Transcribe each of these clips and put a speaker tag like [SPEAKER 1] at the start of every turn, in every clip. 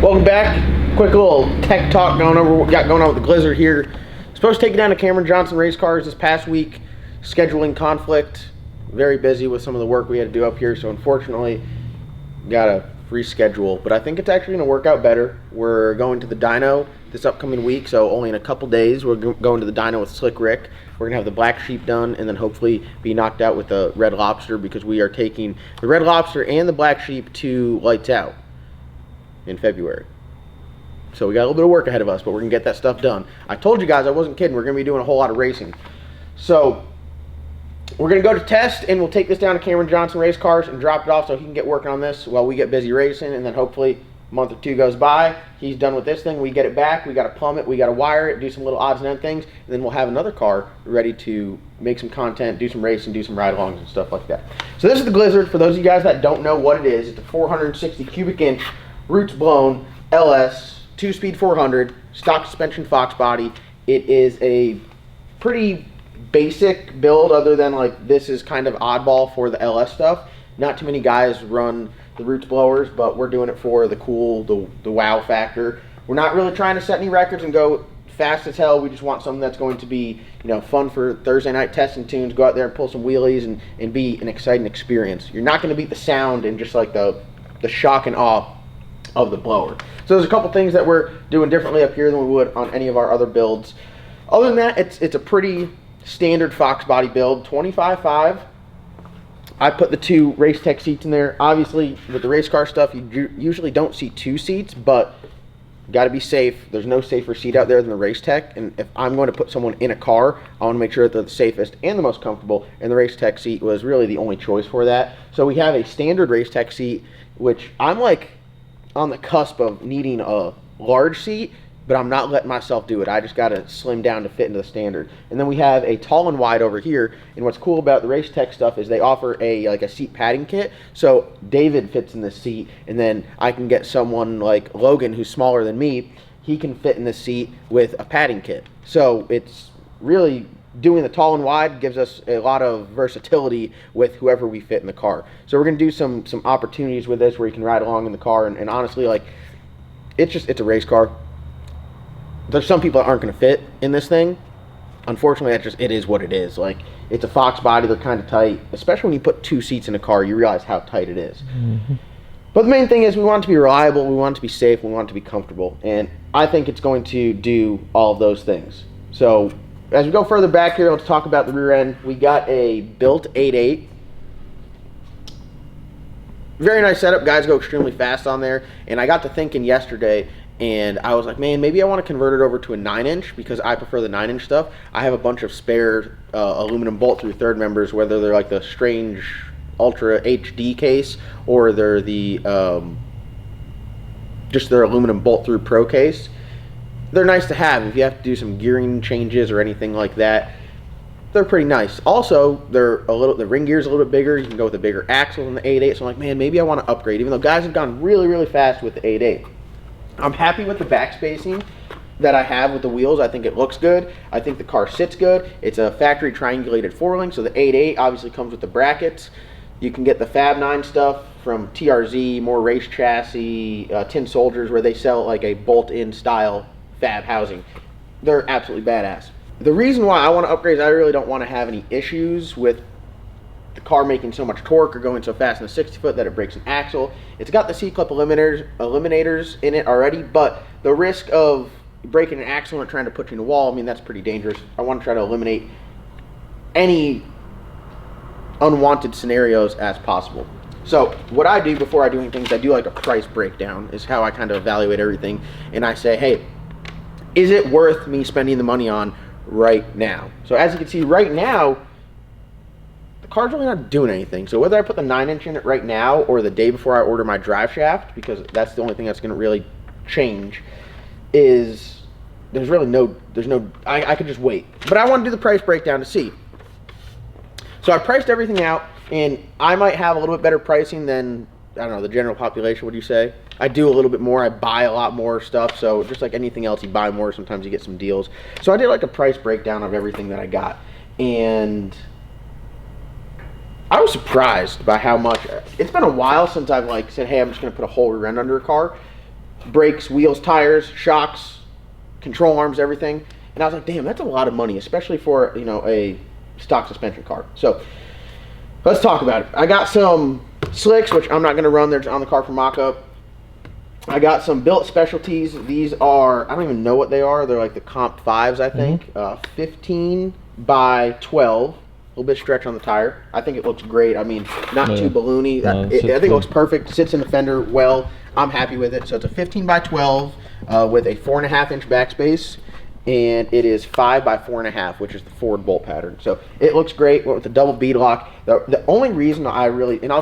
[SPEAKER 1] Welcome back. Quick little tech talk going over what we got going on with the Glizzard here. Supposed to take it down to Cameron Johnson race cars this past week. Scheduling conflict. Very busy with some of the work we had to do up here, so unfortunately got to reschedule. But I think it's actually going to work out better. We're going to the dyno this upcoming week, so only in a couple days we're going to the dyno with Slick Rick. We're going to have the Black Sheep done and then hopefully be knocked out with the Red Lobster, because we are taking the Red Lobster and the Black Sheep to Lights Out in February. So we got a little bit of work ahead of us, but we're going to get that stuff done. I told you guys, I wasn't kidding, we're going to be doing a whole lot of racing. So we're going to go to test, and we'll take this down to Cameron Johnson Race Cars and drop it off so he can get working on this while we get busy racing, and then hopefully a month or two goes by, he's done with this thing, we get it back, we got to plumb it, we got to wire it, do some little odds and end things, and then we'll have another car ready to make some content, do some racing, do some ride-alongs and stuff like that. So this is the Glizzard. For those of you guys that don't know what it is, it's a 460 cubic inch, roots blown, LS, 2-speed 400, stock suspension Fox body. It is a pretty basic build, other than like this is kind of oddball for the LS stuff. Not too many guys run the roots blowers, but we're doing it for the cool, the wow factor. We're not really trying to set any records and go fast as hell. We just want something that's going to be, you know, fun for Thursday night testing tunes. Go out there and pull some wheelies and be an exciting experience. You're not going to beat the sound and just like the shock and awe of the blower. So there's a couple things that we're doing differently up here than we would on any of our other builds. Other than that, it's a pretty standard Fox body build, 25.5. I put the two Race Tech seats in there. Obviously, with the race car stuff, you usually don't see two seats, but got to be safe. There's no safer seat out there than the Race Tech, and if I'm going to put someone in a car, I want to make sure that they're the safest and the most comfortable, and the Race Tech seat was really the only choice for that. So we have a standard Race Tech seat, which I'm like on the cusp of needing a large seat, but I'm not letting myself do it. I just got to slim down to fit into the standard. And then we have a tall and wide over here, and what's cool about the Race Tech stuff is they offer a seat padding kit, so David fits in this seat, and then I can get someone like Logan, who's smaller than me, he can fit in this seat with a padding kit. So it's really, doing the tall and wide gives us a lot of versatility with whoever we fit in the car. So we're going to do some opportunities with this where you can ride along in the car, and honestly, like, it's a race car. There's some people that aren't going to fit in this thing. Unfortunately, it is what it is. Like, it's a Fox body, they're kind of tight, especially when you put two seats in a car, you realize how tight it is. Mm-hmm. But the main thing is we want it to be reliable, we want it to be safe, we want it to be comfortable, and I think it's going to do all of those things. So as we go further back here, let's talk about the rear end. We got a built 8.8. Very nice setup. Guys go extremely fast on there. And I got to thinking yesterday, and I was like, man, maybe I want to convert it over to a 9-inch because I prefer the 9-inch stuff. I have a bunch of spare aluminum bolt-through third members, whether they're like the Strange Ultra HD case or they're the just their aluminum bolt-through Pro case. They're nice to have if you have to do some gearing changes or anything like that. They're pretty nice. Also, the ring gear's a little bit bigger. You can go with a bigger axle than the 8.8. So I'm like, man, maybe I want to upgrade, even though guys have gone really, really fast with the 8.8. I'm happy with the back spacing that I have with the wheels. I think it looks good. I think the car sits good. It's a factory triangulated 4-link, so the 8.8 obviously comes with the brackets. You can get the Fab 9 stuff from TRZ, more race chassis, Tin Soldiers, where they sell like a bolt-in style Fab housing. They're absolutely badass. The reason why I want to upgrade is I really don't want to have any issues with the car making so much torque or going so fast in the 60-foot that it breaks an axle. It's got the C-clip eliminators in it already, but the risk of breaking an axle and trying to put you in a wall, I mean, that's pretty dangerous. I want to try to eliminate any unwanted scenarios as possible. So what I do before I do anything is I do like a price breakdown, is how I kind of evaluate everything, and I say, hey, is it worth me spending the money on right now? So as you can see right now, the car's really not doing anything. So whether I put the 9-inch in it right now or the day before I order my drive shaft, because that's the only thing that's going to really change, is there's no, I could just wait. But I want to do the price breakdown to see. So I priced everything out, and I might have a little bit better pricing than, I don't know, the general population, what do you say? I do a little bit more, I buy a lot more stuff, so just like anything else, you buy more, sometimes you get some deals. So I did like a price breakdown of everything that I got, and I was surprised by how much. It's been a while since I've like said, hey, I'm just going to put a whole rear end under a car. brakes, wheels, tires, shocks, control arms, everything. And I was like, damn, that's a lot of money, especially for, you know, a stock suspension car. So let's talk about it. I got some slicks, which I'm not going to run. They're on the car for mock-up. I got some billet specialties. These are, I don't even know what they are. They're like the Comp 5s, I think. 15 by 12. A little bit stretch on the tire. I think it looks great. I mean, not too balloony. I think it looks perfect. Sits in the fender well. I'm happy with it. So it's a 15 by 12 with a 4.5-inch backspace. And it is 5 by 4.5, which is the forward bolt pattern. So it looks great with the double bead lock. The only reason I really, and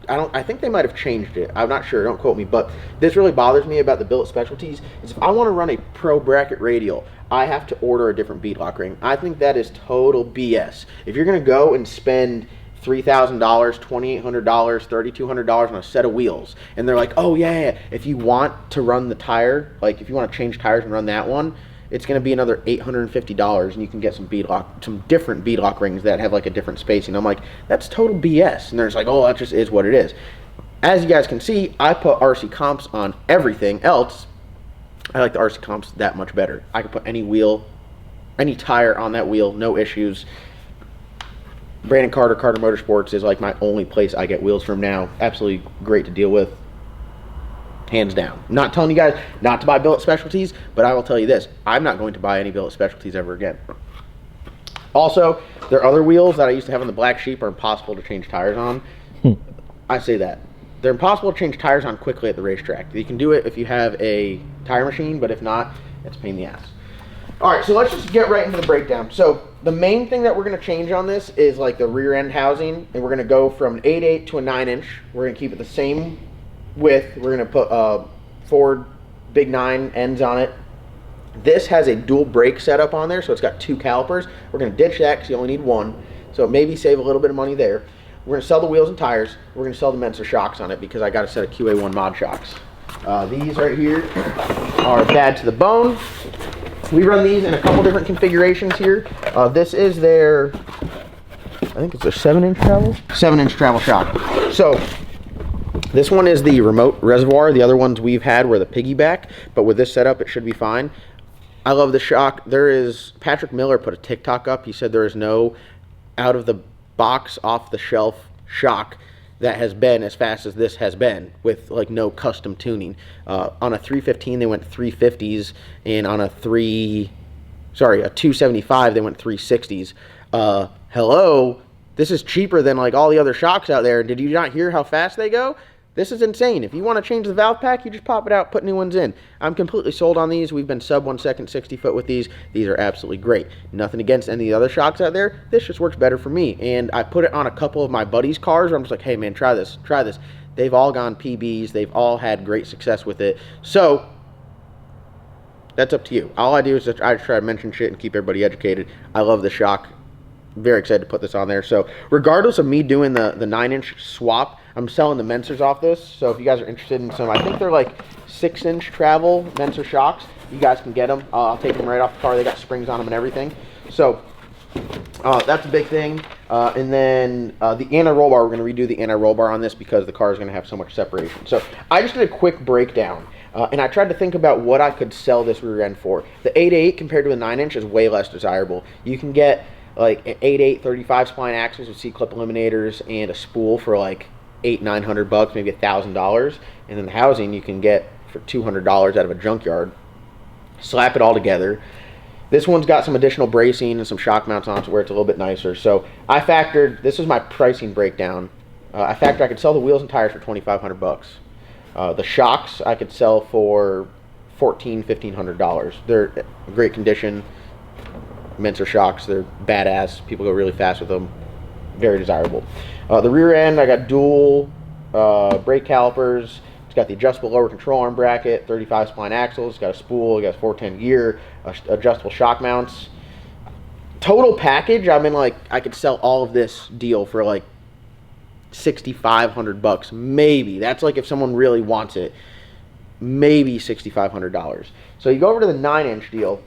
[SPEAKER 1] I think they might have changed it. I'm not sure. Don't quote me. But this really bothers me about the billet specialties is if I want to run a pro bracket radial, I have to order a different bead lock ring. I think that is total BS. If you're going to go and spend $3,000, $2,800, $3,200 on a set of wheels, and they're like, oh yeah, if you want to run the tire, like if you want to change tires and run that one, it's going to be another $850, and you can get some different bead lock rings that have like a different spacing. I'm like, that's total BS. And they're just like, oh, that just is what it is. As you guys can see, I put RC comps on everything else. I like the RC comps that much better. I can put any wheel, any tire on that wheel, no issues. Brandon Carter Motorsports is like my only place I get wheels from now. Absolutely great to deal with. Hands down. I'm not telling you guys not to buy billet specialties, but I will tell you this. I'm not going to buy any billet specialties ever again. Also, their other wheels that I used to have on the Black Sheep are impossible to change tires on. I say that. They're impossible to change tires on quickly at the racetrack. You can do it if you have a tire machine, but if not, it's a pain in the ass. Alright, so let's just get right into the breakdown. So, the main thing that we're going to change on this is like the rear end housing, and we're going to go from an 8/8 to a 9-inch. We're going to keep it the same width. We're going to put forward big 9 ends on it. This has a dual brake setup on there, so it's got 2 calipers. We're going to ditch that because you only need 1, so maybe save a little bit of money there. We're going to sell the wheels and tires. We're going to sell the Mentor shocks on it because I got a set of QA1 mod shocks. These right here are bad to the bone. We run these in a couple different configurations here. This is their, I think it's a 7-inch travel? 7-inch travel shock. So this one is the remote reservoir. The other ones we've had were the piggyback, but with this setup, it should be fine. I love the shock. Patrick Miller put a TikTok up. He said there is no out of the box, off the shelf shock that has been as fast as this has been with like no custom tuning. On a 315, they went 350s, and on a 275, they went 360s. Hello, this is cheaper than like all the other shocks out there. Did you not hear how fast they go? This is insane. If you want to change the valve pack, you just pop it out, put new ones in. I'm completely sold on these. We've been sub 1 second 60 foot with these. These are absolutely great. Nothing against any of the other shocks out there. This just works better for me. And I put it on a couple of my buddies' cars where I'm just like, hey man, try this, try this. They've all gone PBs. They've all had great success with it. So that's up to you. All I do is I try to mention shit and keep everybody educated. I love the shock. Very excited to put this on there. So regardless of me doing the 9-inch swap, I'm selling the Mensers off this. So if you guys are interested in some, I think they're like 6-inch travel Menser shocks. You guys can get them. I'll take them right off the car. They got springs on them and everything. So that's a big thing. And then the anti-roll bar, we're going to redo the anti-roll bar on this because the car is going to have so much separation. So I just did a quick breakdown. And I tried to think about what I could sell this rear end for. The 8/8 compared to a 9-inch is way less desirable. You can get like an 8/8 35 spline axles with C-clip eliminators and a spool for like $800-900, maybe $1,000, and then the housing you can get for $200 out of a junkyard. Slap it all together. This one's got some additional bracing and some shock mounts on it to where it's a little bit nicer. So I factored, this is my pricing breakdown. I factored I could sell the wheels and tires for $2,500. The shocks I could sell for $1,400-1,500. They're in great condition. Mentor shocks, they're badass. People go really fast with them. Very desirable. The rear end, I got dual brake calipers. It's got the adjustable lower control arm bracket, 35 spline axles. It's got a spool. It got 410 gear, adjustable shock mounts. Total package, I mean, like I could sell all of this deal for like $6,500, maybe. That's like if someone really wants it, maybe $6,500. So you go over to the 9-inch deal.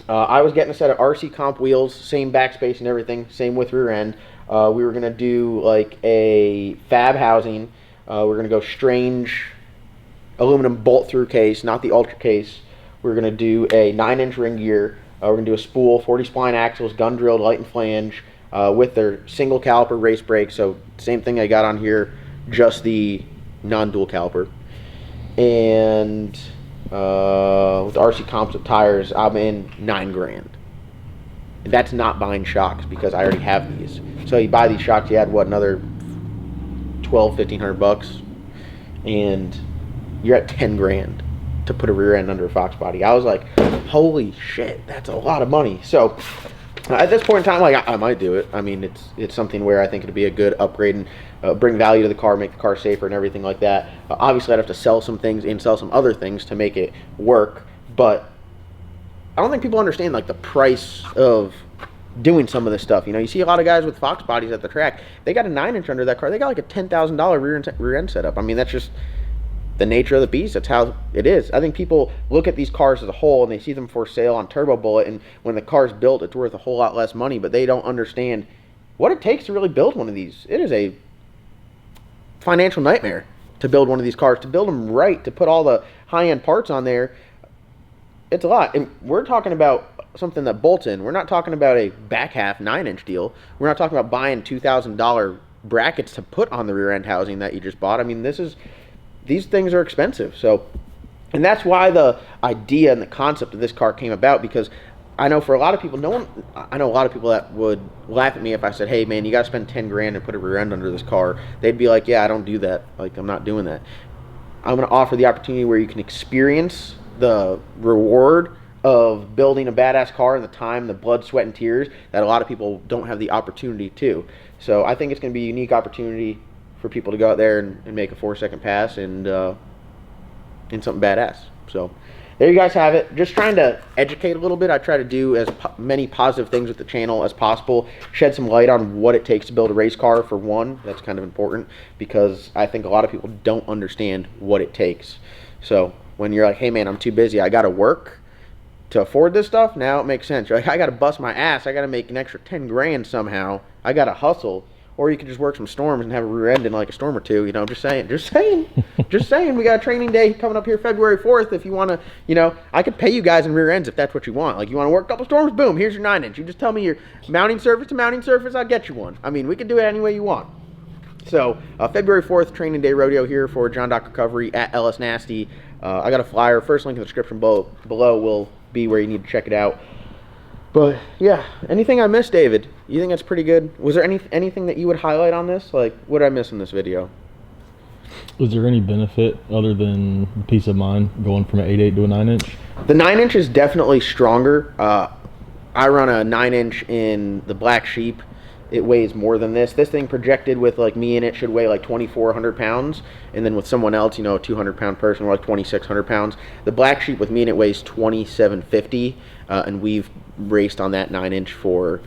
[SPEAKER 1] I was getting a set of RC comp wheels, same backspace and everything, same width rear end. We were going to do like a fab housing. We're going to go strange aluminum bolt-through case, not the Ultra case. We're going to do a 9-inch ring gear. We're going to do a spool, 40 spline axles, gun drilled, light and flange, with their single caliper race brake. So same thing I got on here, just the non-dual caliper. And with RC composite tires, I'm in $9,000. And that's not buying shocks because I already have these. So you buy these shocks, you add what, another $1,200-1,500, and you're at $10,000 to put a rear end under a Fox body. I was like, holy shit, that's a lot of money. So at this point in time, like, I might do it. I mean, it's something where I think it'd be a good upgrade and bring value to the car, make the car safer and everything like that. Obviously, I'd have to sell some things and sell some other things to make it work, but I don't think people understand like the price of doing some of this stuff. You know, you see a lot of guys with Fox bodies at the track. They got a 9-inch under that car. They got like a $10,000 rear end setup. I mean, that's just the nature of the beast. That's how it is. I think people look at these cars as a whole and they see them for sale on Turbo Bullet, and when the car's built, it's worth a whole lot less money, but they don't understand what it takes to really build one of these. It is a financial nightmare to build one of these cars, to build them right, to put all the high-end parts on there. It's a lot. And we're talking about something that bolts in. We're not talking about a back half 9-inch deal. We're not talking about buying $2,000 brackets to put on the rear end housing that you just bought. I mean, these things are expensive. So, and that's why the idea and the concept of this car came about, because I know for a lot of people, I know a lot of people that would laugh at me if I said, hey man, you got to spend $10,000 and put a rear end under this car. They'd be like, yeah, I don't do that. Like, I'm not doing that. I'm going to offer the opportunity where you can experience the reward of building a badass car in the time, the blood, sweat, and tears that a lot of people don't have the opportunity to. So I think it's going to be a unique opportunity for people to go out there and make a 4-second pass and in something badass. So there you guys have it. Just trying to educate a little bit. I try to do as many positive things with the channel as possible. Shed some light on what it takes to build a race car, for one. That's kind of important because I think a lot of people don't understand what it takes. So when you're like, hey man, I'm too busy, I got to work to afford this stuff, now it makes sense. You're like, I got to bust my ass, I got to make an extra $10,000 somehow, I got to hustle. Or you could just work some storms and have a rear end in like a storm or two, you know, just saying. Just saying, we got a training day coming up here February 4th. If you want to, you know, I could pay you guys in rear ends if that's what you want. Like, you want to work a couple storms, boom, here's your 9-inch. You just tell me your mounting surface to mounting surface, I'll get you one. I mean, we can do it any way you want. So, February 4th, training day rodeo here for John Dock Recovery at LS Nasty. I got a flyer. First link in the description below will be where you need to check it out. But yeah, anything I missed, David? You think that's pretty good? Was there anything that you would highlight on this? Like, what did I miss in this video?
[SPEAKER 2] Was there any benefit other than peace of mind going from an 8.8 to a 9-inch?
[SPEAKER 1] The 9-inch is definitely stronger. I run a 9-inch in the Black Sheep. It weighs more than this. This thing projected with like me in it should weigh like 2,400 pounds, and then with someone else, you know, a 200-pound person, we're like 2,600 pounds. The Black Sheep with me in it weighs 2,750, and we've raced on that 9-inch for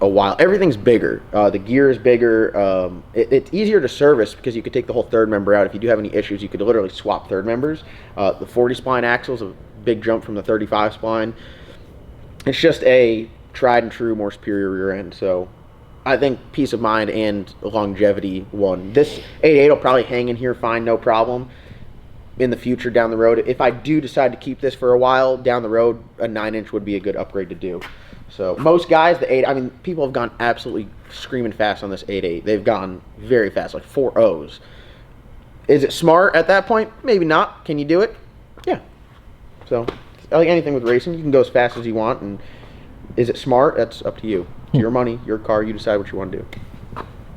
[SPEAKER 1] a while. Everything's bigger. The gear is bigger. It's easier to service because you could take the whole third member out. If you do have any issues, you could literally swap third members. The 40 spline axle is a big jump from the 35 spline. It's just a tried and true, more superior rear end. So I think peace of mind and longevity won. This 8.8 will probably hang in here fine, no problem. In the future, down the road, if I do decide to keep this for a while down the road, a 9-inch would be a good upgrade to do. So most guys, the 8, I mean, people have gone absolutely screaming fast on this 8.8. They've gone very fast, like 4 O's. Is it smart at that point? Maybe not. Can you do it? Yeah. So like anything with racing, you can go as fast as you want, and is it smart? That's up to you. It's your money, your car, you decide what you want to do.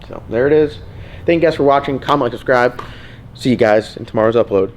[SPEAKER 1] So there it is. Thank you guys for watching. Comment, like, subscribe. See you guys in tomorrow's upload.